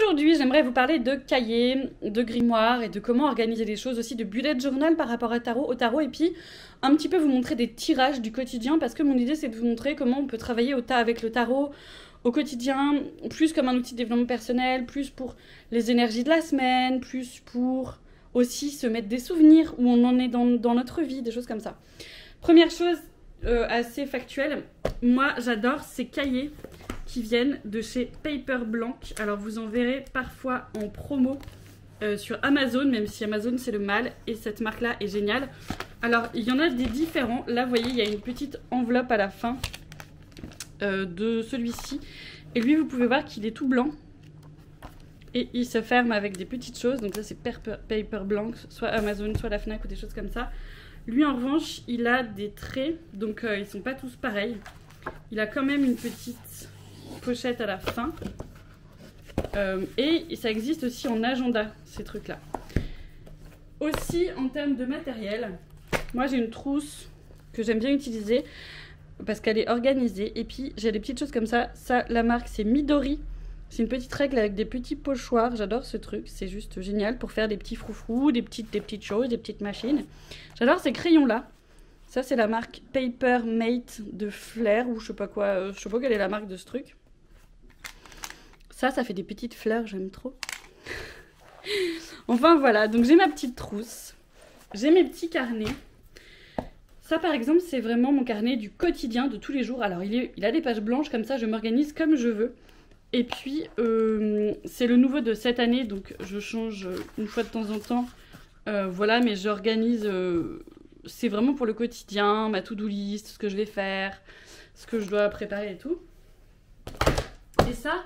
Aujourd'hui, j'aimerais vous parler de cahiers, de grimoires et de comment organiser les choses, aussi de bullet journal par rapport au tarot, et puis un petit peu vous montrer des tirages du quotidien, parce que mon idée c'est de vous montrer comment on peut travailler avec le tarot au quotidien, plus comme un outil de développement personnel, plus pour les énergies de la semaine, plus pour aussi se mettre des souvenirs où on en est dans notre vie, des choses comme ça. Première chose assez factuelle, moi j'adore ces cahiers qui viennent de chez Paper Blank. Alors vous en verrez parfois en promo sur Amazon, même si Amazon c'est le mal, et cette marque là est géniale. Alors il y en a des différents, là vous voyez il y a une petite enveloppe à la fin de celui-ci, et lui vous pouvez voir qu'il est tout blanc et il se ferme avec des petites choses, donc ça c'est Paper Blank, soit Amazon, soit la Fnac ou des choses comme ça. Lui en revanche il a des traits, donc ils sont pas tous pareils. Il a quand même une petite pochette à la fin et ça existe aussi en agenda, ces trucs là. Aussi en termes de matériel, moi j'ai une trousse que j'aime bien utiliser parce qu'elle est organisée, et puis j'ai des petites choses comme ça. Ça, la marque c'est Midori, c'est une petite règle avec des petits pochoirs, j'adore ce truc, c'est juste génial pour faire des petits froufrous, des petites choses, des petites machines. J'adore ces crayons là. Ça c'est la marque Paper Mate de Flair ou je sais pas quoi, je sais pas quelle est la marque de ce truc. Ça fait des petites fleurs, j'aime trop. Enfin voilà, donc j'ai ma petite trousse, j'ai mes petits carnets. Ça par exemple c'est vraiment mon carnet du quotidien de tous les jours. Alors il a des pages blanches comme ça, je m'organise comme je veux. Et puis c'est le nouveau de cette année, donc je change une fois de temps en temps. Voilà, mais j'organise, c'est vraiment pour le quotidien, ma to-do list, ce que je vais faire, ce que je dois préparer et tout. Et ça,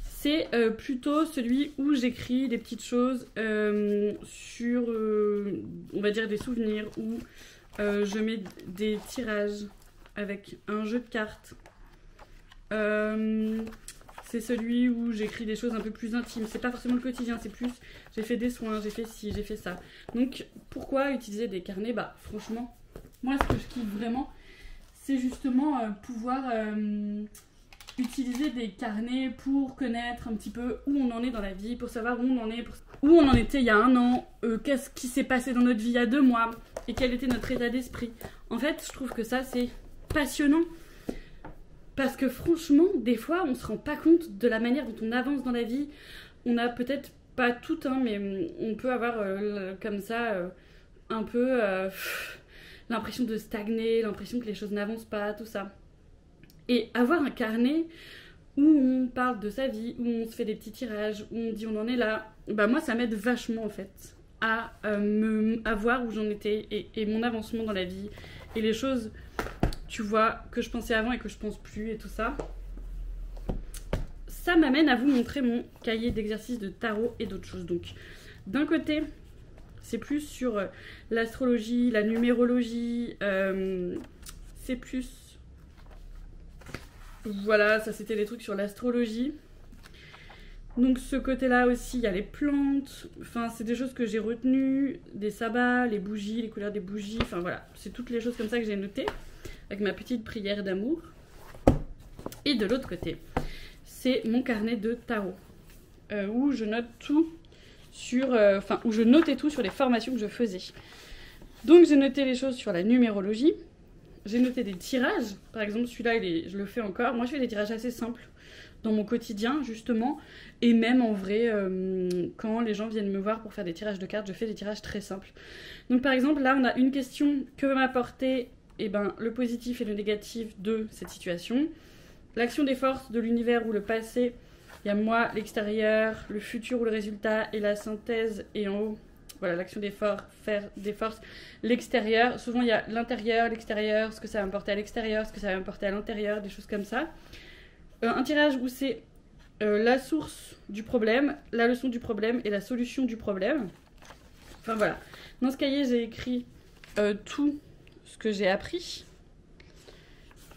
c'est plutôt celui où j'écris des petites choses sur, on va dire, des souvenirs, où je mets des tirages avec un jeu de cartes. C'est celui où j'écris des choses un peu plus intimes. C'est pas forcément le quotidien, c'est plus j'ai fait des soins, j'ai fait ci, j'ai fait ça. Donc pourquoi utiliser des carnets? Bah franchement, moi ce que je kiffe vraiment, c'est justement pouvoir utiliser des carnets pour connaître un petit peu où on en est dans la vie, pour savoir où on en est, où on en était il y a un an, qu'est-ce qui s'est passé dans notre vie il y a 2 mois, et quel était notre état d'esprit. En fait, je trouve que ça, c'est passionnant. Parce que franchement, des fois, on se rend pas compte de la manière dont on avance dans la vie. On a peut-être pas tout, hein, mais on peut avoir comme ça un peu l'impression de stagner, l'impression que les choses n'avancent pas, tout ça. Et avoir un carnet où on parle de sa vie, où on se fait des petits tirages, où on dit on en est là, bah moi ça m'aide vachement en fait à voir où j'en étais et mon avancement dans la vie et les choses, tu vois, que je pensais avant et que je pense plus et tout ça. Ça m'amène à vous montrer mon cahier d'exercices de tarot et d'autres choses. Donc d'un côté c'est plus sur l'astrologie, la numérologie, c'est plus... Voilà, ça c'était les trucs sur l'astrologie. Donc ce côté-là aussi, il y a les plantes. Enfin, c'est des choses que j'ai retenues. Des sabbats, les bougies, les couleurs des bougies. Enfin voilà, c'est toutes les choses comme ça que j'ai notées. Avec ma petite prière d'amour. Et de l'autre côté, c'est mon carnet de tarot. Où je note tout sur... où je notais tout sur les formations que je faisais. Donc j'ai noté les choses sur la numérologie. J'ai noté des tirages, par exemple celui-là je le fais encore. Moi je fais des tirages assez simples dans mon quotidien justement, et même en vrai quand les gens viennent me voir pour faire des tirages de cartes, je fais des tirages très simples. Donc par exemple là on a une question: que va m'apporter le positif et le négatif de cette situation, l'action des forces de l'univers ou le passé, il y a moi, l'extérieur, le futur ou le résultat, et la synthèse, et en haut voilà, l'action des forces, l'extérieur. Souvent, il y a l'intérieur, l'extérieur, ce que ça va m'apporter à l'extérieur, ce que ça va m'apporter à l'intérieur, des choses comme ça. Un tirage où c'est la source du problème, la leçon du problème et la solution du problème. Enfin, voilà. Dans ce cahier, j'ai écrit tout ce que j'ai appris.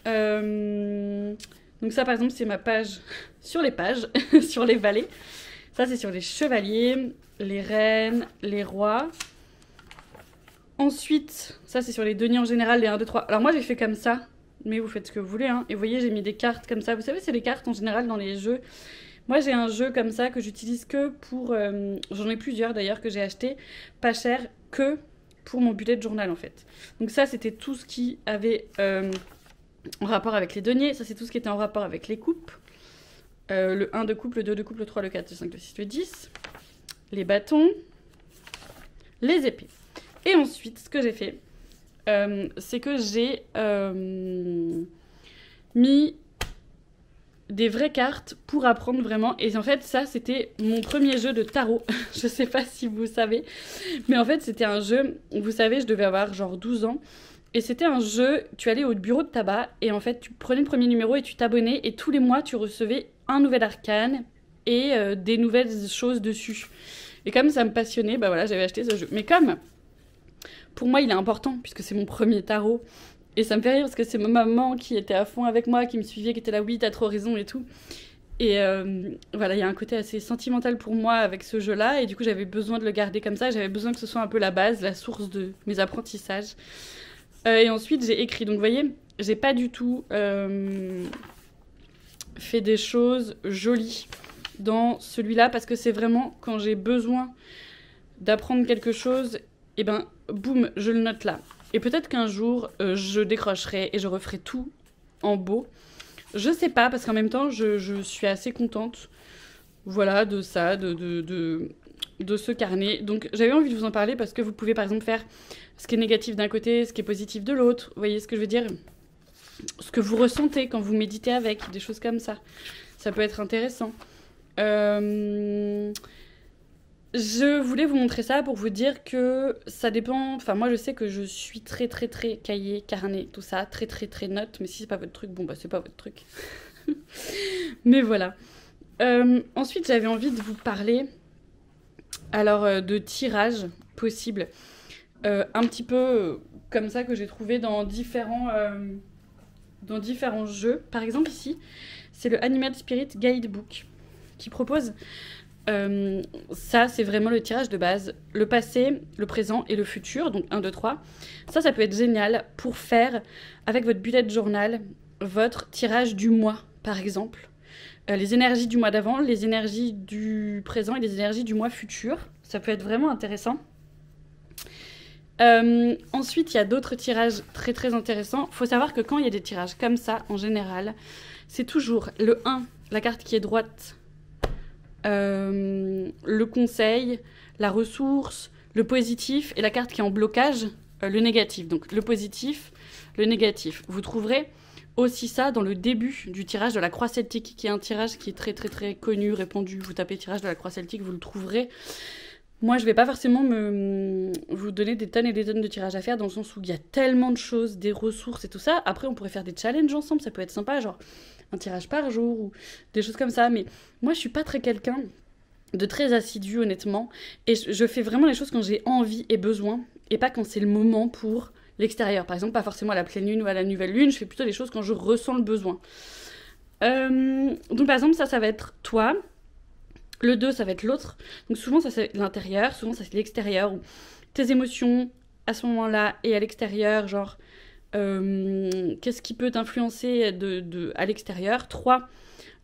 Donc ça, par exemple, c'est ma page sur les pages, sur les valets. Ça, c'est sur les chevaliers, les reines, les rois. Ensuite, ça c'est sur les deniers en général, les 1, 2, 3. Alors moi j'ai fait comme ça, mais vous faites ce que vous voulez, hein. Et vous voyez, j'ai mis des cartes comme ça. Vous savez, c'est les cartes en général dans les jeux Moi j'ai un jeu comme ça que j'utilise que pour... j'en ai plusieurs d'ailleurs que j'ai acheté pas cher que pour mon bullet journal en fait. Donc ça c'était tout ce qui avait en rapport avec les deniers, ça c'est tout ce qui était en rapport avec les coupes. Le 1 de coupe, le 2 de coupe, le 3, le 4, le 5, le 6, le 10. Les bâtons, les épées. Et ensuite ce que j'ai fait, c'est que j'ai mis des vraies cartes pour apprendre vraiment. Et en fait, ça, c'était mon premier jeu de tarot. Je sais pas si vous savez. Mais en fait, c'était un jeu, vous savez, je devais avoir genre 12 ans. Et c'était un jeu, tu allais au bureau de tabac et en fait, tu prenais le premier numéro et tu t'abonnais. Et tous les mois, tu recevais un nouvel arcane et des nouvelles choses dessus. Et comme ça me passionnait, bah voilà, j'avais acheté ce jeu. Mais comme, pour moi, il est important, puisque c'est mon premier tarot. Et ça me fait rire parce que c'est ma maman qui était à fond avec moi, qui me suivait, qui était là, oui, t'as trop raison et tout. Et voilà, il y a un côté assez sentimental pour moi avec ce jeu-là. Et du coup, j'avais besoin de le garder comme ça. J'avais besoin que ce soit un peu la base, la source de mes apprentissages. Et ensuite, j'ai écrit. Donc, vous voyez, j'ai pas du tout fait des choses jolies dans celui-là. Parce que c'est vraiment quand j'ai besoin d'apprendre quelque chose, et ben, boum, je le note là. Et peut-être qu'un jour, je décrocherai et je referai tout en beau. Je sais pas, parce qu'en même temps, je suis assez contente, voilà, de ça, de ce carnet. Donc, j'avais envie de vous en parler parce que vous pouvez, par exemple, faire ce qui est négatif d'un côté, ce qui est positif de l'autre. Vous voyez ce que je veux dire? Ce que vous ressentez quand vous méditez avec, des choses comme ça. Ça peut être intéressant. Je voulais vous montrer ça pour vous dire que ça dépend... Enfin, moi, je sais que je suis très, très, très cahier, carnet, tout ça. Très, très, très note. Mais si c'est pas votre truc, bon, bah, c'est pas votre truc. Mais voilà. Ensuite, j'avais envie de vous parler, alors, de tirage possible. Un petit peu comme ça que j'ai trouvé dans différents jeux. Par exemple, ici, c'est le Animal Spirit Guidebook qui propose... ça, c'est vraiment le tirage de base. Le passé, le présent et le futur, donc 1, 2, 3. Ça peut être génial pour faire, avec votre bullet journal, votre tirage du mois, par exemple. Les énergies du mois d'avant, les énergies du présent et les énergies du mois futur. Ça peut être vraiment intéressant. Ensuite, il y a d'autres tirages très très intéressants. Il faut savoir que quand il y a des tirages comme ça, en général, c'est toujours le 1, la carte qui est droite, le conseil, la ressource, le positif et la carte qui est en blocage, le négatif. Donc le positif, le négatif. Vous trouverez aussi ça dans le début du tirage de la croix celtique, qui est un tirage qui est très très très connu, répandu. Vous tapez tirage de la croix celtique, vous le trouverez. Moi, je vais pas forcément vous donner des tonnes et des tonnes de tirages à faire, dans le sens où il y a tellement de choses, des ressources et tout ça. Après, on pourrait faire des challenges ensemble, ça peut être sympa, genre un tirage par jour ou des choses comme ça. Mais moi, je suis pas très quelqu'un de très assidu, honnêtement. Et je fais vraiment les choses quand j'ai envie et besoin, et pas quand c'est le moment pour l'extérieur. Par exemple, pas forcément à la pleine lune ou à la nouvelle lune, je fais plutôt des choses quand je ressens le besoin. Donc, par exemple, ça va être toi. Le 2, ça va être l'autre. Donc souvent, ça c'est l'intérieur, souvent ça c'est l'extérieur. Ou tes émotions à ce moment-là et à l'extérieur, genre qu'est-ce qui peut t'influencer à l'extérieur. 3,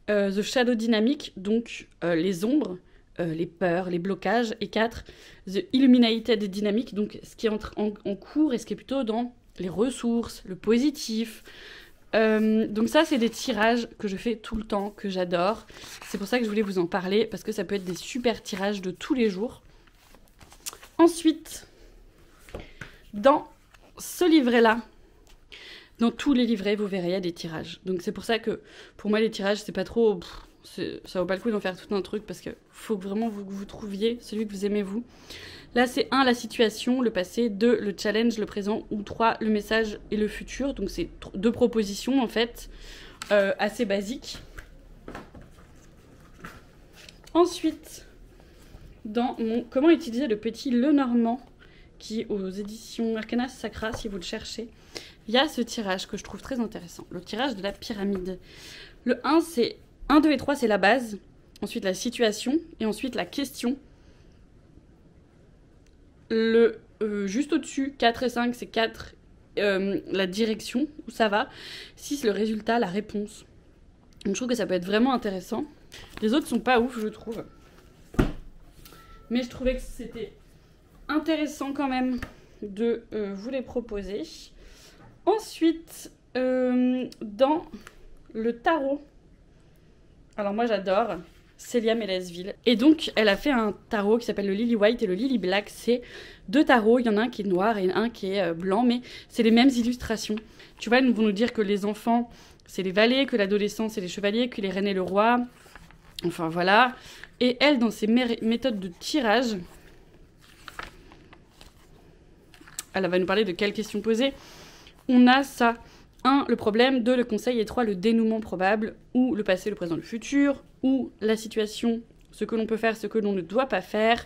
The Shadow Dynamic, donc les ombres, les peurs, les blocages. Et 4, The Illuminated Dynamic, donc ce qui est en cours et ce qui est plutôt dans les ressources, le positif. Donc ça, c'est des tirages que je fais tout le temps, que j'adore. C'est pour ça que je voulais vous en parler, parce que ça peut être des super tirages de tous les jours. Ensuite, dans ce livret-là, dans tous les livrets, vous verrez, il y a des tirages. Donc c'est pour ça que, pour moi, les tirages, c'est pas trop... ça vaut pas le coup d'en faire tout un truc, parce que faut vraiment que vous trouviez celui que vous aimez, vous. Là, c'est 1, la situation, le passé, 2, le challenge, le présent, ou 3, le message et le futur. Donc, c'est 2 propositions, en fait, assez basiques. Ensuite, dans mon Comment utiliser le petit Lenormand, qui est aux éditions Arcana Sacra, si vous le cherchez, il y a ce tirage que je trouve très intéressant, le tirage de la pyramide. Le 1, c'est 1, 2 et 3, c'est la base. Ensuite, la situation, et ensuite la question. Le juste au-dessus, 4 et 5, c'est 4, la direction, où ça va. 6, le résultat, la réponse. Donc je trouve que ça peut être vraiment intéressant. Les autres sont pas ouf, je trouve. Mais je trouvais que c'était intéressant quand même de vous les proposer. Ensuite, dans le tarot, alors moi j'adore Célia Mélesville. Et donc elle a fait un tarot qui s'appelle le Lily White et le Lily Black. C'est 2 tarots, il y en a un qui est noir et un qui est blanc, mais c'est les mêmes illustrations. Tu vois, ils vont nous dire que les enfants, c'est les valets, que l'adolescent, c'est les chevaliers, que les reines et le roi. Enfin voilà. Et elle, dans ses méthodes de tirage, elle va nous parler de quelles questions poser. On a ça. 1, le problème. 2, le conseil. Et 3, le dénouement probable. Ou le passé, le présent, le futur. Ou la situation, ce que l'on peut faire, ce que l'on ne doit pas faire.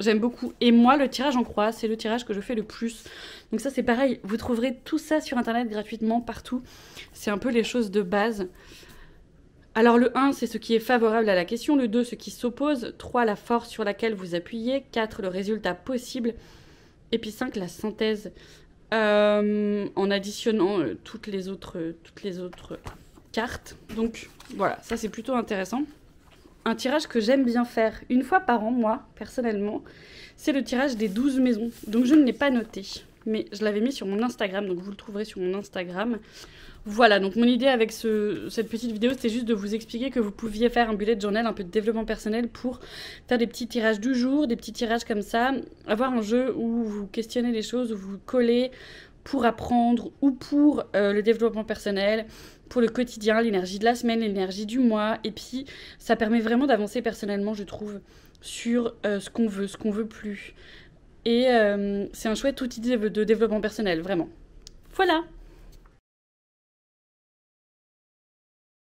J'aime beaucoup. Et moi, le tirage en croix, c'est le tirage que je fais le plus. Donc ça, c'est pareil. Vous trouverez tout ça sur Internet gratuitement, partout. C'est un peu les choses de base. Alors le 1, c'est ce qui est favorable à la question. Le 2, ce qui s'oppose. 3, la force sur laquelle vous appuyez. 4, le résultat possible. Et puis 5, la synthèse. En additionnant toutes les autres cartes. Donc voilà, ça c'est plutôt intéressant. Un tirage que j'aime bien faire une fois par an, moi, personnellement, c'est le tirage des 12 maisons. Donc je ne l'ai pas noté, mais je l'avais mis sur mon Instagram, donc vous le trouverez sur mon Instagram. Voilà, donc mon idée avec cette petite vidéo, c'était juste de vous expliquer que vous pouviez faire un bullet journal, un peu de développement personnel pour faire des petits tirages du jour, des petits tirages comme ça, avoir un jeu où vous questionnez les choses, où vous collez pour apprendre ou pour le développement personnel, pour le quotidien, l'énergie de la semaine, l'énergie du mois, et puis ça permet vraiment d'avancer personnellement, je trouve, sur ce qu'on veut plus. Et c'est un chouette outil de développement personnel, vraiment. Voilà!